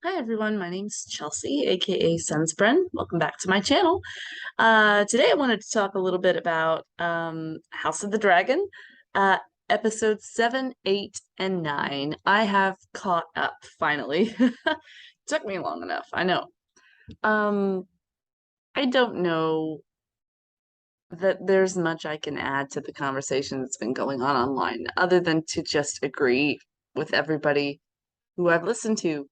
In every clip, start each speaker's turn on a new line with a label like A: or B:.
A: Hi everyone, my name's Chelsea, aka Sunspren. Welcome back to my channel. Today I wanted to talk a little bit about House of the Dragon, uh, episodes 7, 8, and 9. I have caught up finally. Took me long enough, I know. Um, I don't know that there's much I can add to the conversation that's been going on online, other than to just agree with everybody who I've listened to.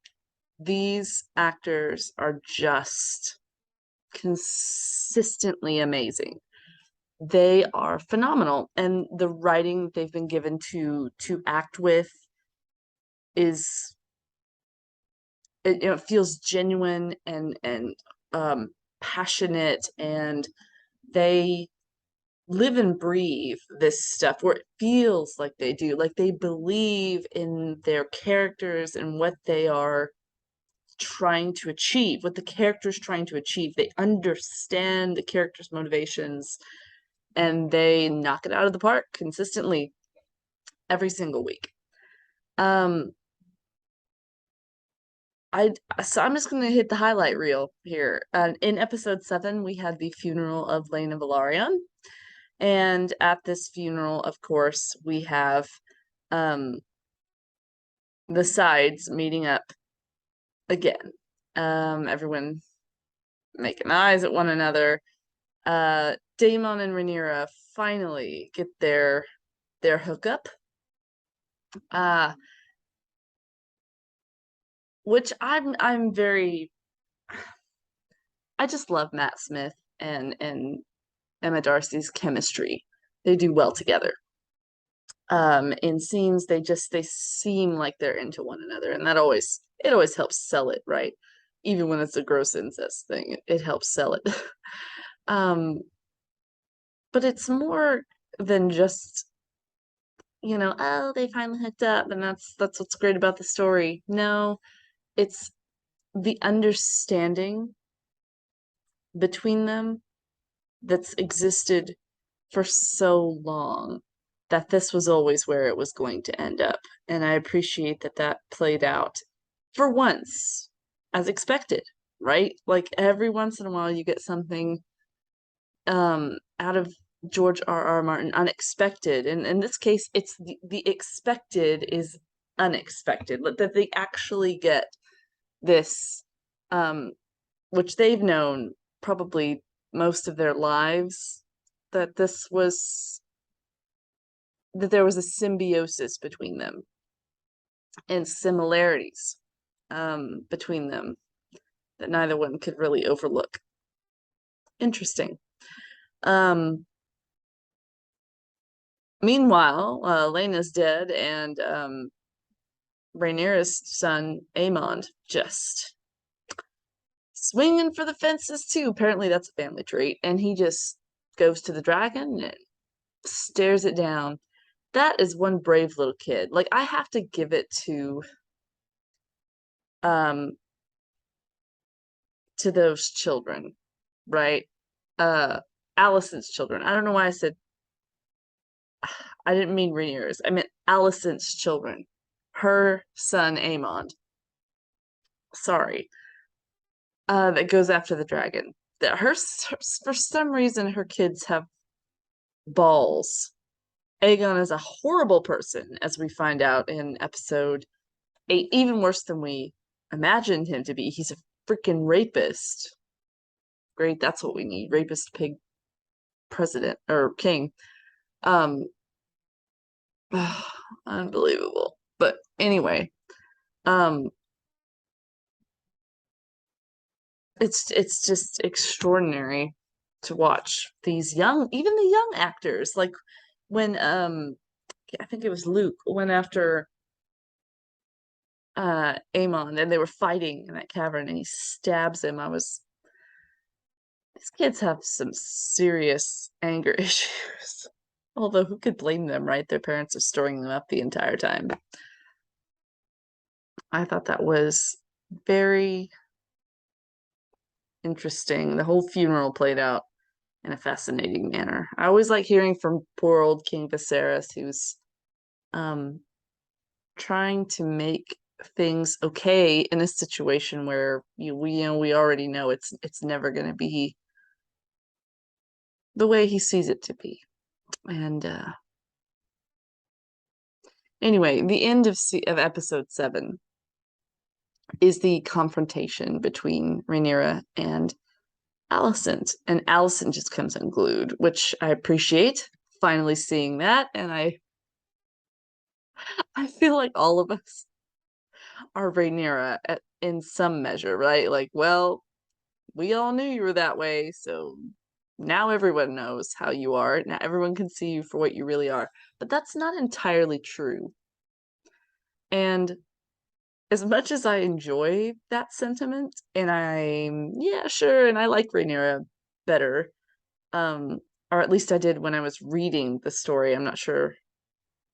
A: These actors are just consistently amazing. They are phenomenal, and the writing they've been given to act with is it feels genuine and um passionate, and they live and breathe this stuff where it feels like they do, like they believe in their characters and what they are trying to achieve, what the character's trying to achieve. They understand the character's motivations and they knock it out of the park consistently every single week. Um, I so I'm just gonna hit the highlight reel here. In episode 7, we had the funeral of Lena Valarian, and at this funeral, of course, we have um the sides meeting up again. Everyone making eyes at one another. Daemon and Rhaenyra finally get their hookup. Uh, which I'm very I just love Matt Smith and Emma Darcy's chemistry. They do well together. In scenes they seem like they're into one another, and it always helps sell it, right? Even when it's a gross incest thing, it helps sell it. Um, but it's more than just, oh, they finally hooked up and that's what's great about the story. No, it's the understanding between them that's existed for so long that this was always where it was going to end up. And I appreciate that that played out for once as expected, right? Like every once in a while you get something out of George R. R. Martin unexpected. And in this case, it's the expected is unexpected. That they actually get this um which they've known probably most of their lives, that there was a symbiosis between them and similarities between them that neither one could really overlook. Interesting. Um, Meanwhile, Lena's dead, and Rhaenyra's son, Aemond, just swinging for the fences too. Apparently, that's a family trait, and he just goes to the dragon and stares it down. That is one brave little kid. Like, I have to give it um to those children, right? Uh Allison's children. I don't know why I said I didn't mean Rhaenyra's. I meant Allison's children. Her son Aemond. Sorry. That goes after the dragon. That her For some reason her kids have balls. Aegon is a horrible person, as we find out in episode 8, even worse than we imagined him to be. He's a freaking rapist. Great, that's what we need. Rapist pig president or king. Um Unbelievable. But anyway, um it's just extraordinary to watch these young, even the young actors, like when I think it was Luke went after Aemon and they were fighting in that cavern and he stabs him. These kids have some serious anger issues. Although who could blame them, right? Their parents are storing them up the entire time. I thought that was very interesting. The whole funeral played out in a fascinating manner. I always like hearing from poor old King Viserys, who's um trying to make things okay in a situation where we already know it's never going to be the way he sees it to be. And anyway, the end of episode 7 is the confrontation between Rhaenyra and Allison, and Allison just comes unglued, which I appreciate. Finally seeing that, and I feel like all of us are Rhaenyra in some measure, right? Like, well, we all knew you were that way, so now everyone knows how you are. Now everyone can see you for what you really are. But that's not entirely true. And as much as I enjoy that sentiment, and yeah, sure, and I like Rhaenyra better, or at least I did when I was reading the story. I'm not sure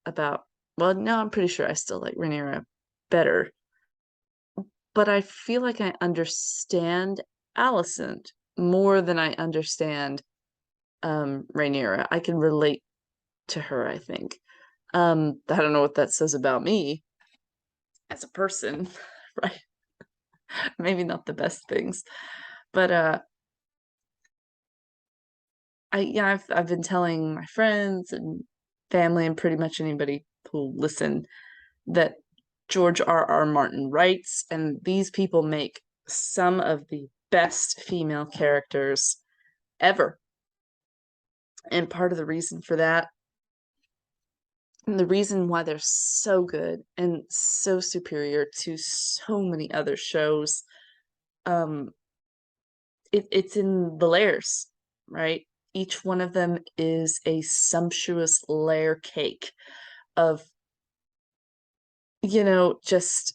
A: about, well, no, I'm pretty sure I still like Rhaenyra better. But I feel like I understand Allison more than I understand Rhaenyra. I can relate to her, I think. I don't know what that says about me as a person, right? Maybe not the best things. But I've been telling my friends and family and pretty much anybody who'll listen that George R.R. Martin writes, and these people make some of the best female characters ever. And part of the reason for that, and the reason why they're so good and so superior to so many other shows, um, it's in the layers, right? Each one of them is a sumptuous layer cake of, just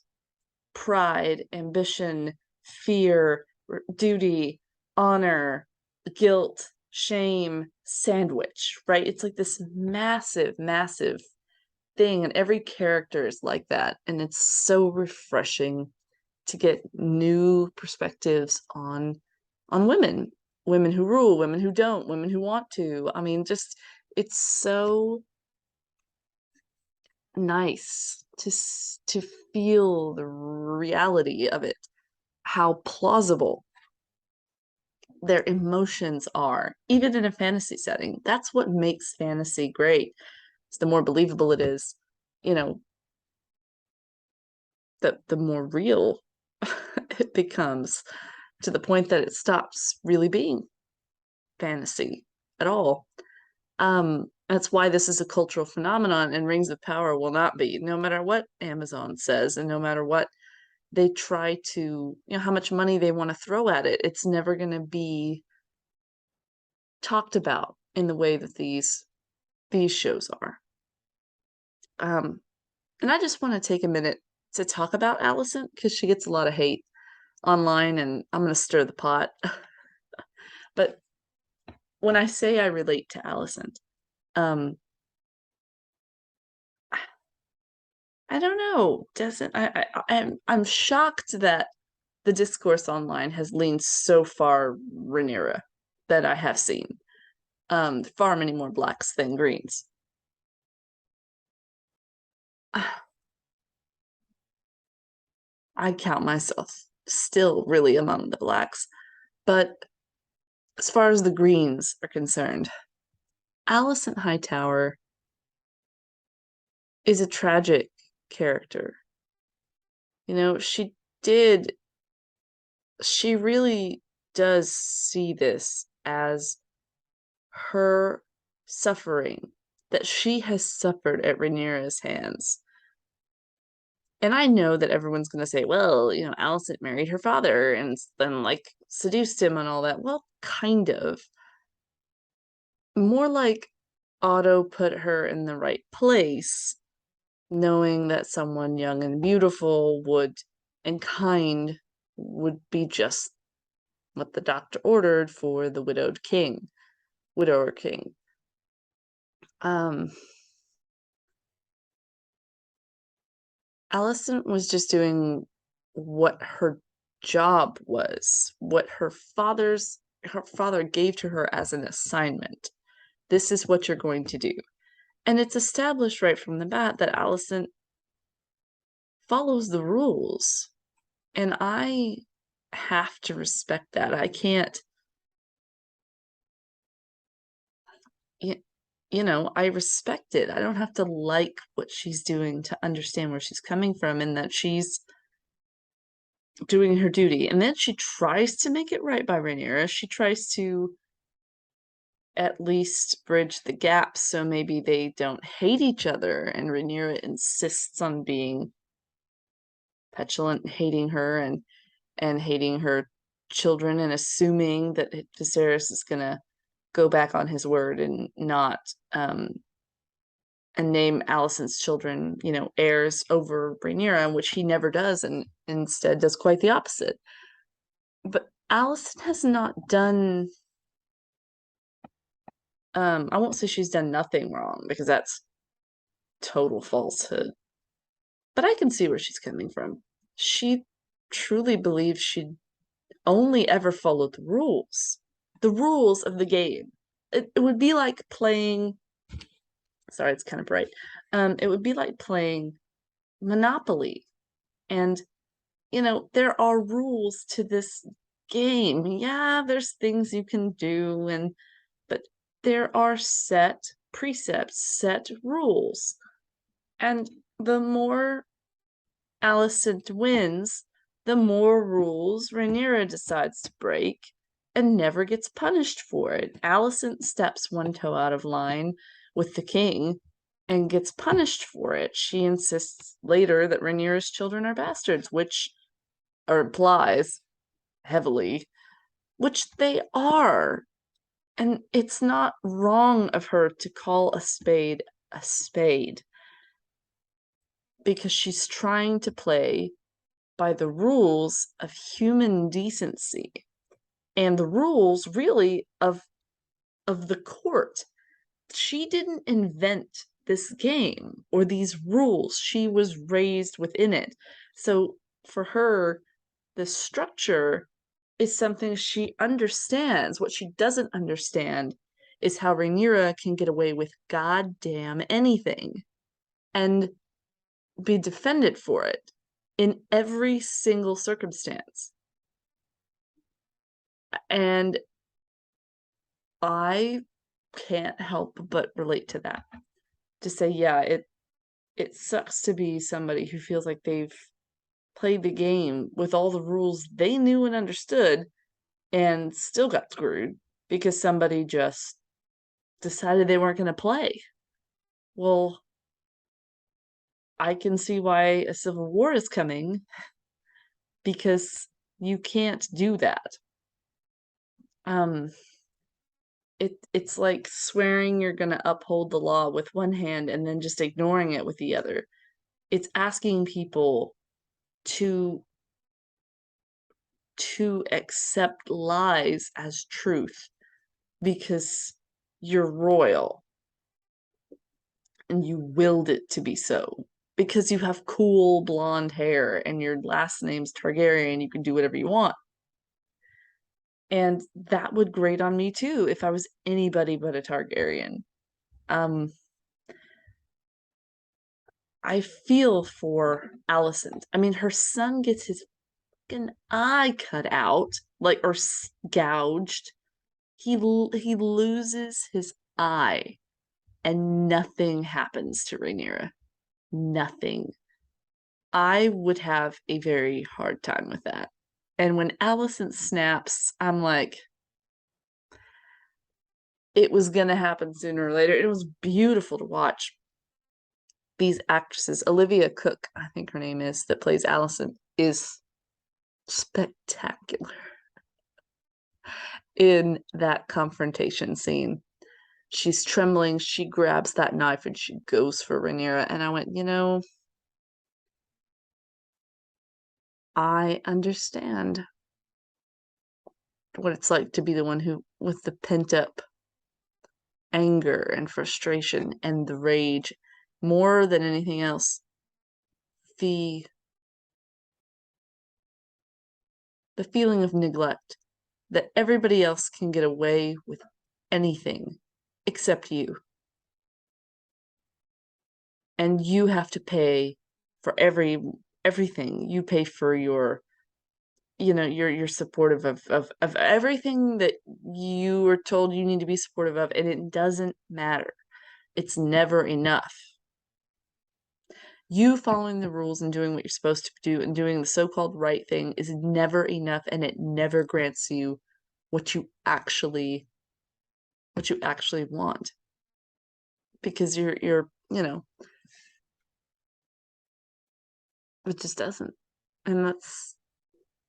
A: pride, ambition, fear, duty, honor, guilt, shame, sandwich, right? It's like this massive, massive thing, and every character is like that. And it's so refreshing to get new perspectives on women who rule, women who don't, women who want to. I mean, just it's so nice to feel the reality of it, how plausible their emotions are, even in a fantasy setting. That's what makes fantasy great. It's the more believable it is, you know, the more real it becomes, to the point that it stops really being fantasy at all. That's why this is a cultural phenomenon, and Rings of Power will not be, no matter what Amazon says, and no matter what they try to, how much money they want to throw at it. It's never going to be talked about in the way that these shows are. And I just want to take a minute to talk about Allison, because she gets a lot of hate online, and I'm going to stir the pot. But when I say I relate to Allison, um, I don't know. Doesn't I'm shocked that the discourse online has leaned so far Rhaenyra that I have seen. Far many more blacks than greens. I count myself still really among the blacks, but as far as the greens are concerned, Alicent Hightower is a tragic character. Did she really does see this as her suffering that she has suffered at Rhaenyra's hands. And I know that everyone's going to say, well, Alicent married her father and then, like, seduced him and all that. Well, kind of. More like Otto put her in the right place, knowing that someone young and beautiful and kind would be just what the doctor ordered for the widower king. Allison was just doing what her job was, what her father gave to her as an assignment. This is what you're going to do. And it's established right from the bat that Allison follows the rules, and I have to respect that. I can't, I respect it. I don't have to like what she's doing to understand where she's coming from and that she's doing her duty. And then she tries to make it right by Rhaenyra. She tries to at least bridge the gap so maybe they don't hate each other. And Rhaenyra insists on being petulant, hating her and hating her children and assuming that Viserys is gonna go back on his word and not and name Allison's children, heirs over Rhaenyra, which he never does, and instead does quite the opposite. But Allison has not done. I won't say she's done nothing wrong because that's total falsehood. But I can see where she's coming from. She truly believes she'd only ever followed the rules of the game. It would be like playing. Sorry, it's kind of bright. It would be like playing Monopoly. And, there are rules to this game. Yeah, there's things you can do, but there are set precepts, set rules. And the more Allison wins, the more rules Rhaenyra decides to break and never gets punished for it. Allison steps one toe out of line with the king and gets punished for it. She insists later that Rhaenyra's children are bastards, which or implies heavily, which they are. And it's not wrong of her to call a spade because she's trying to play by the rules of human decency and the rules really of the court. She didn't invent this game or these rules. She was raised within it. So for her, the structure is something she understands. What she doesn't understand is how Rhaenyra can get away with goddamn anything and be defended for it in every single circumstance. And I can't help but relate to that. To say, yeah, it sucks to be somebody who feels like they've played the game with all the rules they knew and understood and still got screwed because somebody just decided they weren't going to play. Well, I can see why a civil war is coming because you can't do that. It's like swearing you're going to uphold the law with one hand and then just ignoring it with the other. It's asking people to accept lies as truth because you're royal and you willed it to be so. Because you have cool blonde hair and your last name's Targaryen, you can do whatever you want. And that would grate on me too if I was anybody but a Targaryen. I feel for Allison. I mean, her son gets his fucking eye cut out, like, or gouged. He loses his eye, and nothing happens to Rhaenyra. Nothing. I would have a very hard time with that. And when Allison snaps, I'm like, it was gonna happen sooner or later. It was beautiful to watch these actresses. Olivia Cook, I think her name is, that plays Allison, is spectacular in that confrontation scene. She's trembling, she grabs that knife and she goes for Rhaenyra. And I went, I understand what it's like to be the one who, with the pent up anger and frustration and the rage, more than anything else, the feeling of neglect that everybody else can get away with anything except you. And you have to pay for everything. You pay for your, you're supportive of everything that you are told you need to be supportive of, and it doesn't matter. It's never enough. You following the rules and doing what you're supposed to do and doing the so-called right thing is never enough, and it never grants you what you actually want. Because it just doesn't. And that's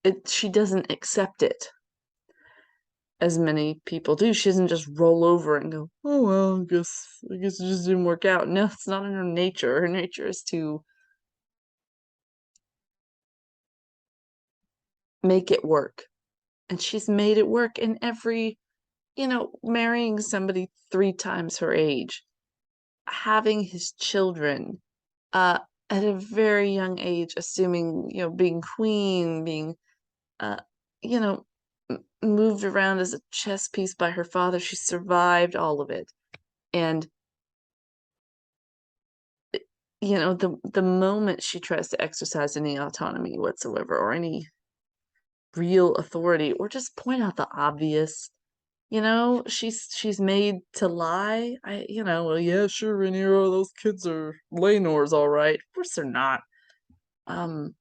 A: it. She doesn't accept it as many people do. She doesn't just roll over and go, oh well, I guess it just didn't work out. No, it's not in her nature. Her nature is to make it work. And she's made it work in every, marrying somebody 3 times her age, having his children, uh, at a very young age, assuming, being queen, being, uh, you know, moved around as a chess piece by her father. She survived all of it. And, the moment she tries to exercise any autonomy whatsoever, or any real authority, or just point out the obvious, she's made to lie. Well, yeah, sure, Rhaenyra, those kids are Laenor's all right. Of course they're not. Um,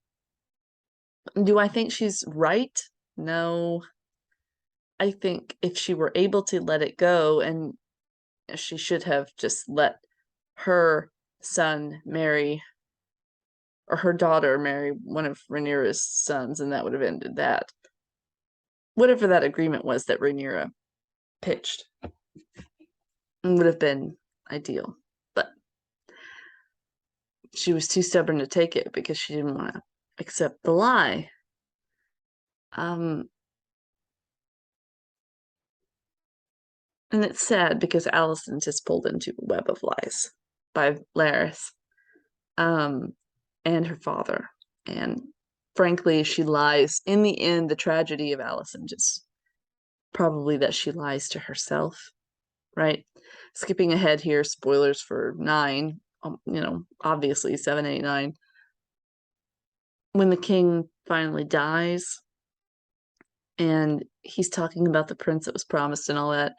A: do I think she's right? No. I think if she were able to let it go, and she should have just let her son marry, or her daughter marry one of Rhaenyra's sons, and that would have ended that. Whatever that agreement was that Rhaenyra pitched would have been ideal. But she was too stubborn to take it because she didn't want to accept the lie. And it's sad because Allison just pulled into a web of lies by Laris, and her father. And frankly, she lies. In the end, the tragedy of Allison just probably that she lies to herself, right? Skipping ahead here, spoilers for 9, obviously 7, 8, 9. When the king finally dies and he's talking about the prince that was promised and all that,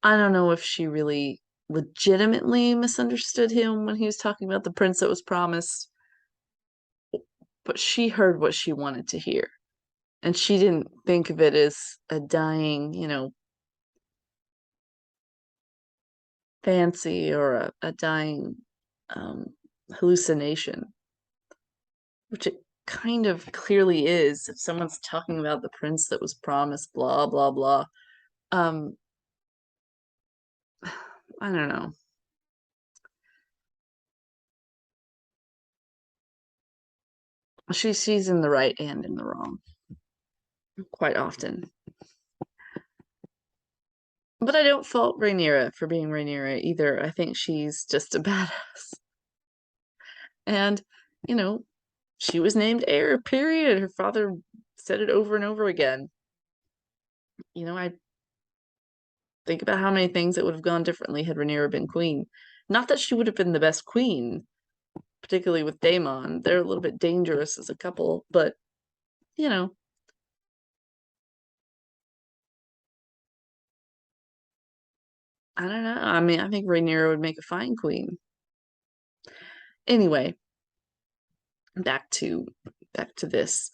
A: I don't know if she really legitimately misunderstood him when he was talking about the prince that was promised, but she heard what she wanted to hear. And she didn't think of it as a dying, fancy, or a dying hallucination, which it kind of clearly is if someone's talking about the prince that was promised, blah, blah, blah. Um, I don't know. She's in the right and in the wrong quite often. But I don't fault Rhaenyra for being Rhaenyra either. I think she's just a badass. And, you know, she was named heir, period. Her father said it over and over again. I think about how many things that would have gone differently had Rhaenyra been queen. Not that she would have been the best queen, particularly with Daemon. They're a little bit dangerous as a couple, but, you know, I don't know. I mean, I think Rhaenyra would make a fine queen. Anyway, back to this.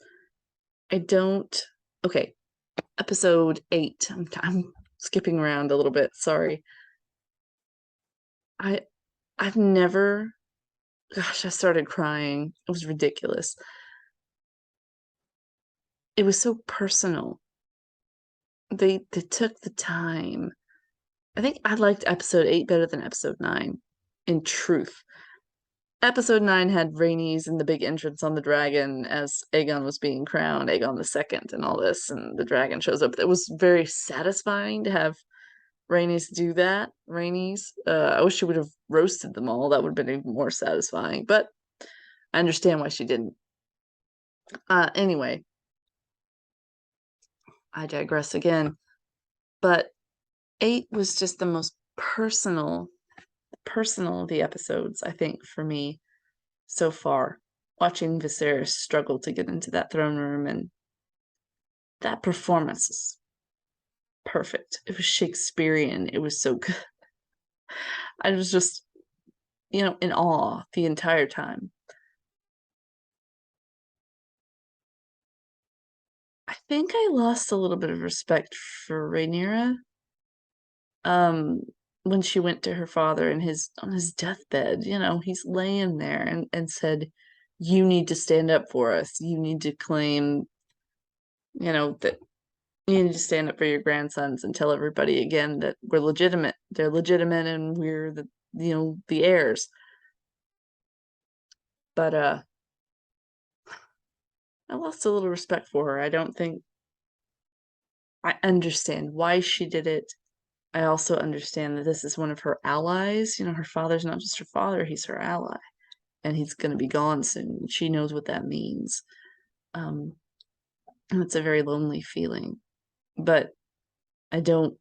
A: I don't. Okay, episode 8. I'm skipping around a little bit. Sorry. I I've never. Gosh, I started crying. It was ridiculous. It was so personal. They took the time. I think I liked episode 8 better than episode 9. In truth, episode 9 had Rhaenys and the big entrance on the dragon as Aegon was being crowned, Aegon the Second, and all this, and the dragon shows up. It was very satisfying to have Rhaenys do that. Rhaenys. I wish she would have roasted them all. That would have been even more satisfying. But I understand why she didn't. Anyway, I digress again. But 8 was just the most personal of the episodes, I think, for me so far. watching Viserys struggle to get into that throne room, and that performance is perfect. It was Shakespearean. It was so good. I was just, in awe the entire time. I think I lost a little bit of respect for Rhaenyra. Um, when she went to her father in his on his deathbed, he's laying there and said, "You need to stand up for us. You need to claim, that you need to stand up for your grandsons and tell everybody again that we're legitimate. They're legitimate and we're the heirs." But I lost a little respect for her. I don't think I understand why she did it. I also understand that this is one of her allies. Her father's not just her father, he's her ally. And he's going to be gone soon. She knows what that means. Um, and it's a very lonely feeling. But I don't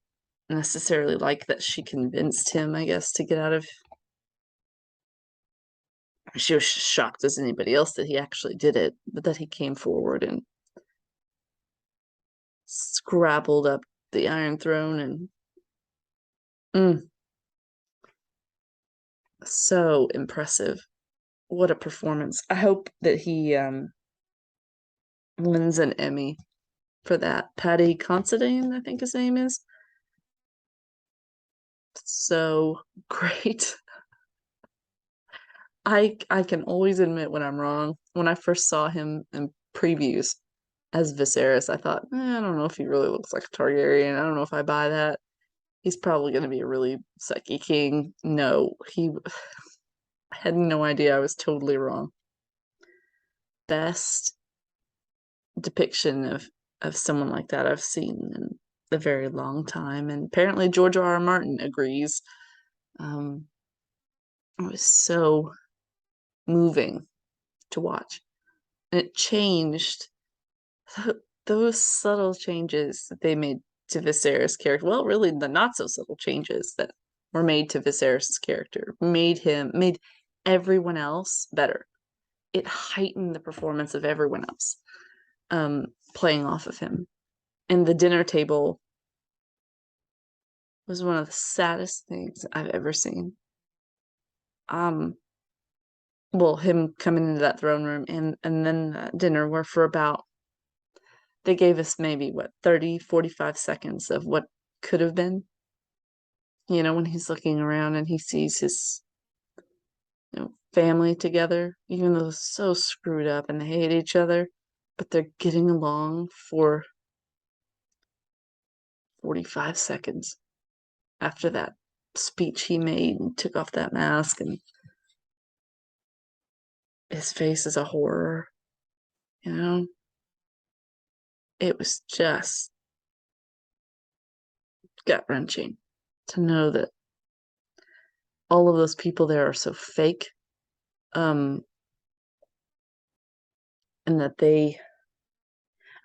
A: necessarily like that she convinced him, I guess, to get out of. She was shocked as anybody else that he actually did it, but that he came forward and scrabbled up the Iron Throne and so impressive. What a performance. I hope that he wins an Emmy for that. Paddy Considine, I think his name is. So great. I can always admit when I'm wrong. When I first saw him in previews as Viserys, I thought, I don't know if he really looks like a Targaryen. I don't know if I buy that. He's probably going to be a really sucky king. No, I had no idea. I was totally wrong. Best depiction of someone like that I've seen in a very long time, and apparently George R.R. Martin agrees. It was so moving to watch. And it changed those subtle changes that they made to Viserys' character. Well, really, the not so subtle changes that were made to Viserys' character made everyone else better. It heightened the performance of everyone else, playing off of him. And the dinner table was one of the saddest things I've ever seen. Well, him coming into that throne room and then dinner were for about, they gave us maybe 30, 45 seconds of what could have been. When he's looking around and he sees his family together, even though they're so screwed up and they hate each other, but they're getting along for 45 seconds after that speech he made and took off that mask, and his face is a horror. It was just gut-wrenching to know that all of those people there are so fake, and that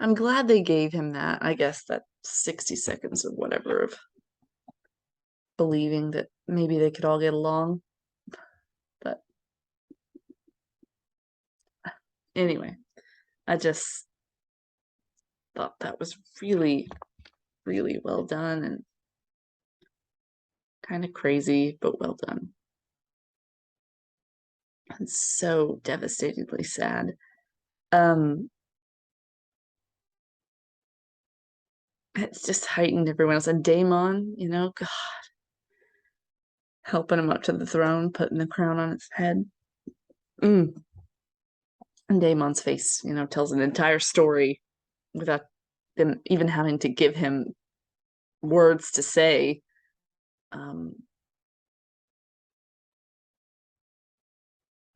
A: I'm glad they gave him that, I guess, that 60 seconds or whatever of believing that maybe they could all get along. But anyway, I just thought that was really, really well done and kind of crazy, but well done. And so devastatingly sad. It's just heightened everyone else. And Daemon, God, helping him up to the throne, putting the crown on its head. And Daemon's face, tells an entire story without them even having to give him words to say.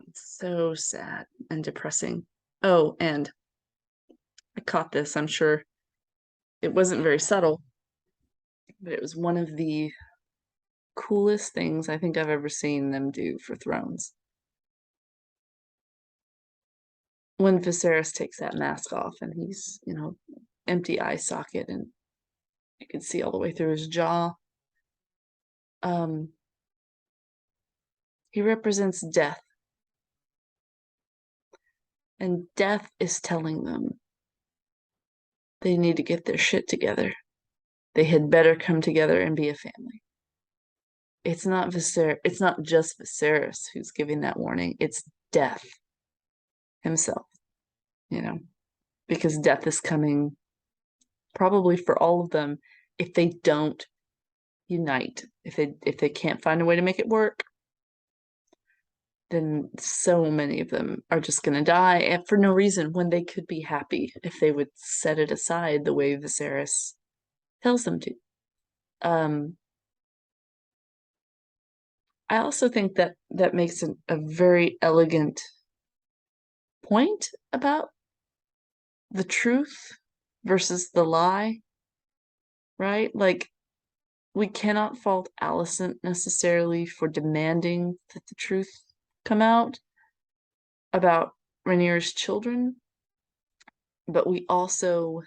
A: It's so sad and depressing. Oh, and I caught this, I'm sure it wasn't very subtle, but it was one of the coolest things I think I've ever seen them do for Thrones. When Viserys takes that mask off and he's, empty eye socket and you can see all the way through his jaw. He represents death. And death is telling them they need to get their shit together. They had better come together and be a family. It's not just Viserys who's giving that warning. It's death himself, you know, because death is coming probably for all of them if they don't unite. If they can't find a way to make it work, then so many of them are just going to die and for no reason when they could be happy if they would set it aside the way Viserys tells them to. I also think that makes a very elegant point about the truth versus the lie, right? Like, we cannot fault Allison necessarily for demanding that the truth come out about Rhaenyra's children, but we also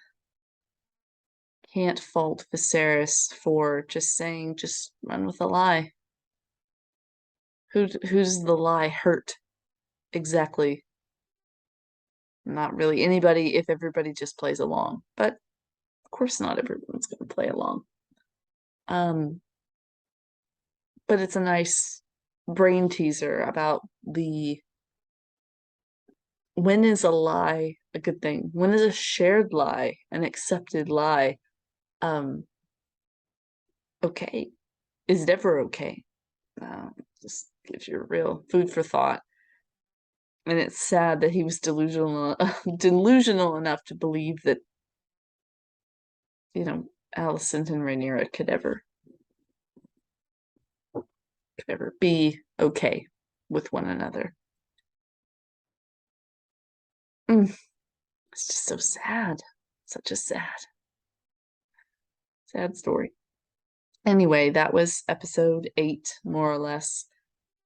A: can't fault Viserys for just saying, just run with a lie. Who's the lie hurt exactly? Not really anybody if everybody just plays along. But of course not everyone's going to play along. But it's a nice brain teaser about when is a lie a good thing? When is a shared lie, an accepted lie, okay? Is it ever okay? Just gives you real food for thought. And it's sad that he was delusional enough to believe that, Alicent and Rhaenyra could ever be okay with one another. It's just so sad. Such a sad story. Anyway, that was episode 8, more or less.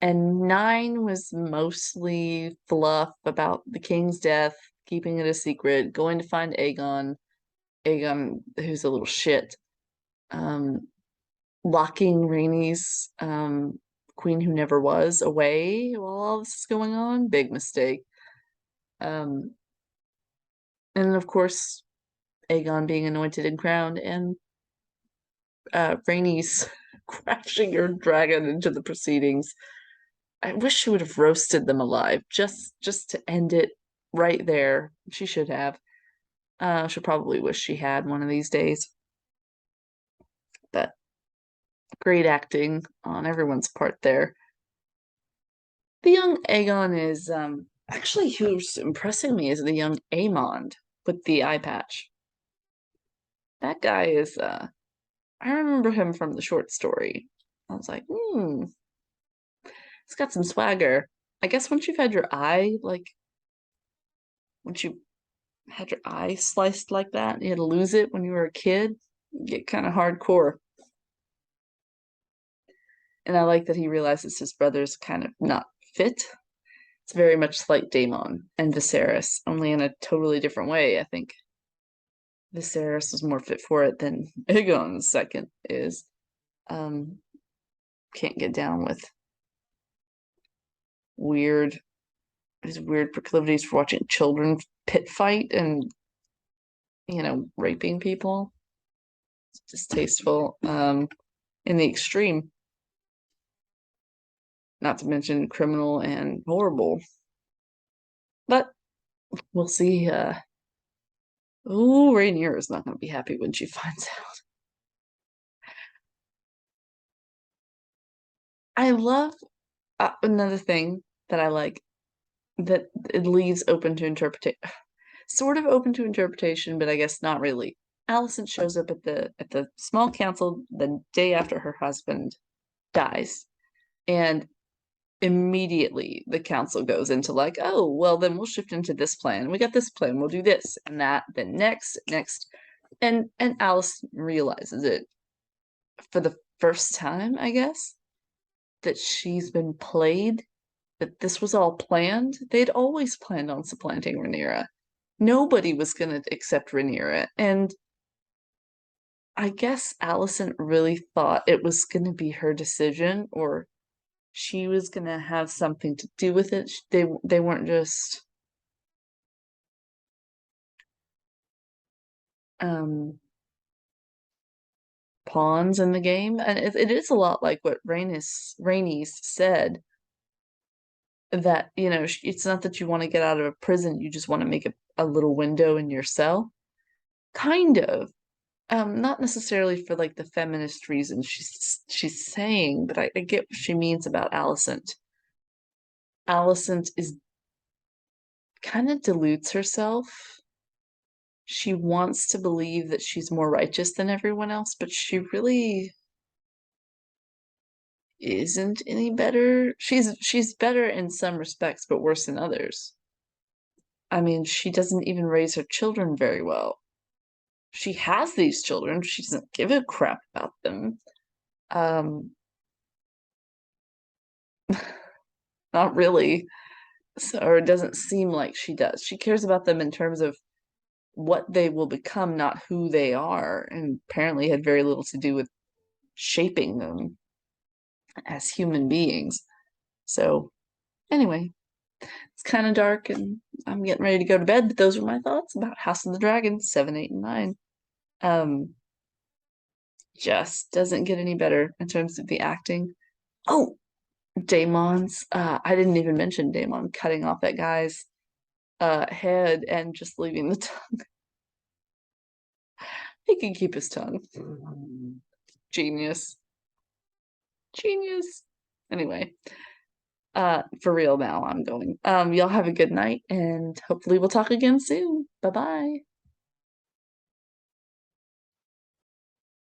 A: And 9 was mostly fluff about the king's death, keeping it a secret, going to find Aegon, who's a little shit, locking Rhaenys, queen who never was, away while all this is going on. Big mistake. And of course, Aegon being anointed and crowned, and Rhaenys crashing her dragon into the proceedings. I wish she would have roasted them alive, just to end it right there. She should have. She'll probably wish she had one of these days. But great acting on everyone's part there. The young Aegon is actually, who's impressing me is the young Aemond with the eye patch. That guy is I remember him from the short story. I was like, he's got some swagger. I guess once you've had your eye, once you had your eye sliced like that, you had to lose it when you were a kid, you get kind of hardcore. And I like that he realizes his brother's kind of not fit. It's very much like Daemon and Viserys, only in a totally different way. I think Viserys is more fit for it than Aegon II is. Can't get down with his weird proclivities for watching children pit fight and, raping people. It's distasteful in the extreme. Not to mention criminal and horrible. But we'll see. Rhaenyra is not going to be happy when she finds out. I love another thing that I like, that it leaves open to interpretation, sort of open to interpretation, but I guess not really. Allison shows up at the small council the day after her husband dies, and immediately the council goes into like, oh, well, then we'll shift into this plan. We got this plan. We'll do this and that. Then next, and Alice realizes it for the first time, I guess, that she's been played. That this was all planned. They'd always planned on supplanting Rhaenyra. Nobody was going to accept Rhaenyra, and I guess Allison really thought it was going to be her decision, or she was going to have something to do with it. They weren't just pawns in the game, and it is a lot like what Rhaenys said, that it's not that you want to get out of a prison, you just want to make a little window in your cell, kind of. Not necessarily for like the feminist reasons she's saying, but I get what she means about Alicent. Alicent is kind of dilutes herself. She wants to believe that she's more righteous than everyone else, but she really isn't any better. She's better in some respects, but worse in others. I mean, she doesn't even raise her children very well. She has these children. She doesn't give a crap about them. Um, not really. So, or it doesn't seem like she does. She cares about them in terms of what they will become, not who they are, and apparently had very little to do with shaping them as human beings. So, anyway, it's kind of dark and I'm getting ready to go to bed, but those are my thoughts about House of the Dragon 7, 8, and 9. Just doesn't get any better in terms of the acting. Oh, Daemon's. I didn't even mention Daemon cutting off that guy's head and just leaving the tongue. He can keep his tongue. Genius. Genius. Anyway, for real now, I'm going. Y'all have a good night and hopefully we'll talk again soon. Bye-bye.